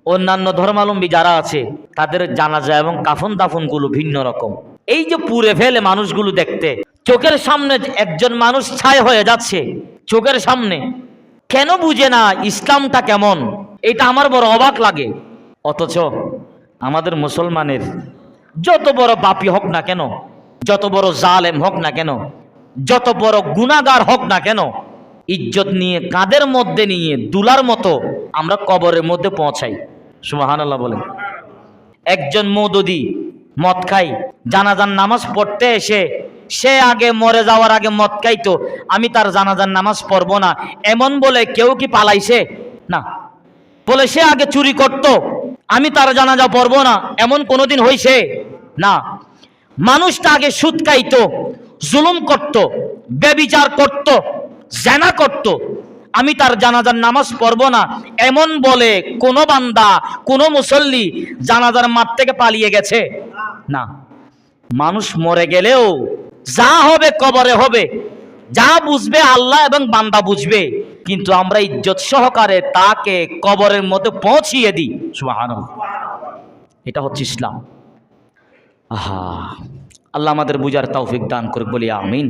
অন্যান্য ধর্মাবলম্বী যারা আছে তাদের জানাজা এবং কাফন দাফনগুলো ভিন্ন রকম। এই যে পুড়ে ফেলে মানুষগুলো দেখতে, চোখের সামনে একজন মানুষ ছাই হয়ে যাচ্ছে চোখের সামনে, কেন বুঝে না ইসলামটা কেমন? এটা আমার বড় অবাক লাগে। অথচ আমাদের মুসলমানের যত বড় পাপী হোক না কেন, যত বড় জালেম হোক না কেন, যত বড় গুনাহগার হোক না কেন, ইজ্জত নিয়ে কাঁধের মধ্যে নিয়ে দুলার মতো আমরা কবরের মধ্যে পৌঁছাই। সুবহানাল্লাহ বলেন। একজন মওদুদি মদ খাই, জানাজার নামাজ পড়তে এসে সে আগে মরে যাওয়ার আগে মদ খাইতো, আমি তার জানাজার নামাজ পড়বো না এমন বলে কেউ কি পালাইছে? না। বলে সে আগে চুরি করত, আমি তার জানাজা পড়বো না এমন কোনোদিন হইছে? না। মানুষটা আগে সুদ খাইতো, জুলুম করত, ব্যভিচার করত, জেনা করত, আমি তার জানাজার নামাজ পড়বো না এমন বলে কোন বান্দা, কোন মুসল্লি জানাজার মাঠ থেকে পালিয়ে গেছে? না। মানুষ মরে গেলেও যা হবে কবরে হবে, যা বুঝবে আল্লাহ এবং বান্দা বুঝবে, কিন্তু আমরা ইজ্জত সহকারে তাকে কবরের মধ্যে পৌঁছিয়ে দিই। সুবহানাল্লাহ। এটা হচ্ছে ইসলাম। আহা, আল্লাহ আমাদের বুঝার তৌফিক দান করুক, বলি আমিন।